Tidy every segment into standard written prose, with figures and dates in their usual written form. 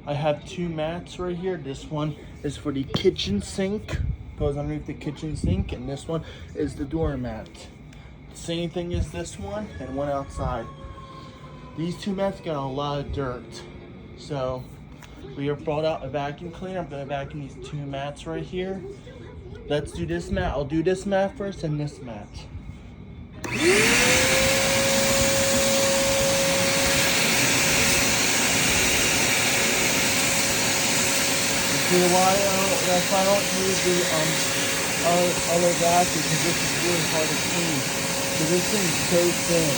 I have two mats right here. This one is for the kitchen sink, goes underneath the kitchen sink, and this one is the doormat. Same thing as this one, and one outside. These two mats got a lot of dirt, so we have brought out a vacuum cleaner. I'm gonna vacuum these two mats right here. Let's do this mat. I'll do this mat first and this mat. That's why I don't use the other vacuum, because this is really hard to clean. So this thing's so thin.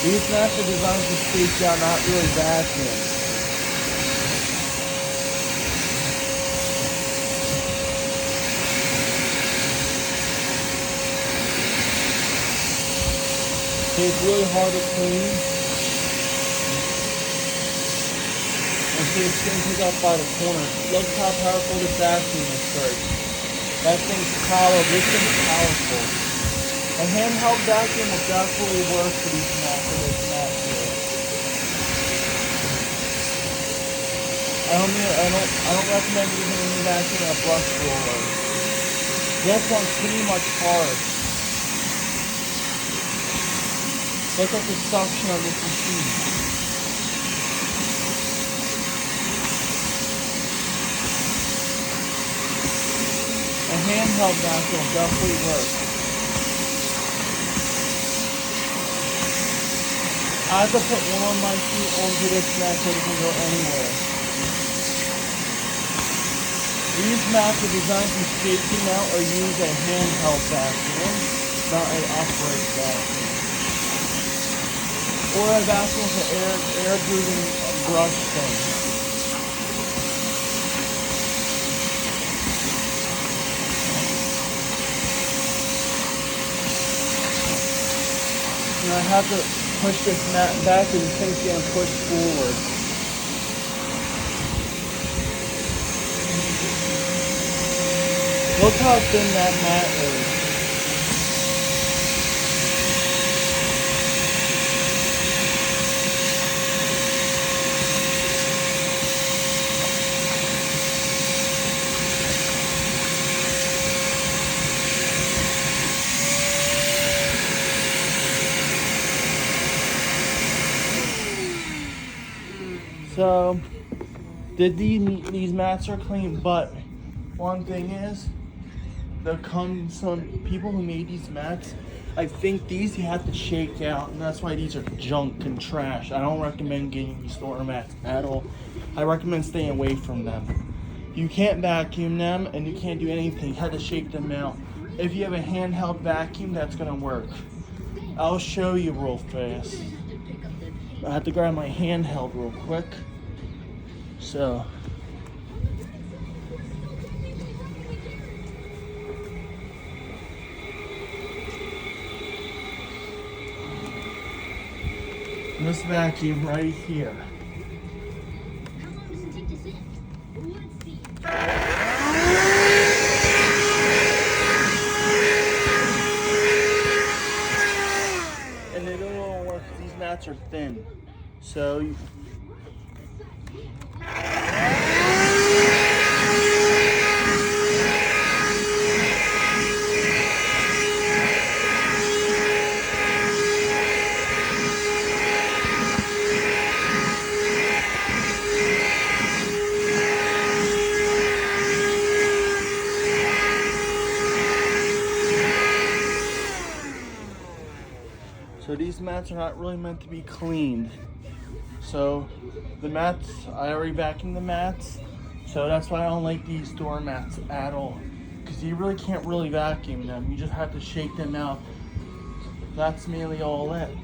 These mats are designed to squeeze out, not really vacuum. So it's really hard to clean. And see, it's getting picked up by the corner. Look how powerful this vacuum is first. That thing's powerful. This thing's powerful. A handheld vacuum will definitely work for these mats, for this mat here. I don't recommend using any vacuum in a brush roller. This one's pretty much hard. Look at the suction of this machine. A handheld vacuum will definitely work. I have to put one of my feet onto this mat so it can go anywhere. These mats are designed to straighten out or use a handheld vacuum, not an upright vacuum. Or a vacuum with an air breathing brush thing. And I have to push this mat back and this thing's getting pushed forward. Look how thin that mat is. So, these mats are clean, but one thing is, there come some people who made these mats. I think these you have to shake out, and that's why these are junk and trash. I don't recommend getting these door mats at all. I recommend staying away from them. You can't vacuum them, and you can't do anything. You have to shake them out. If you have a handheld vacuum, that's gonna work. I'll show you real fast. I have to grab my handheld real quick. So, this vacuum right here. And it don't work because these mats are thin. So these mats are not really meant to be cleaned. So the mats, I already vacuumed the mats, so that's why I don't like these door mats at all, because you really can't really vacuum them. You just have to shake them out. That's mainly all it.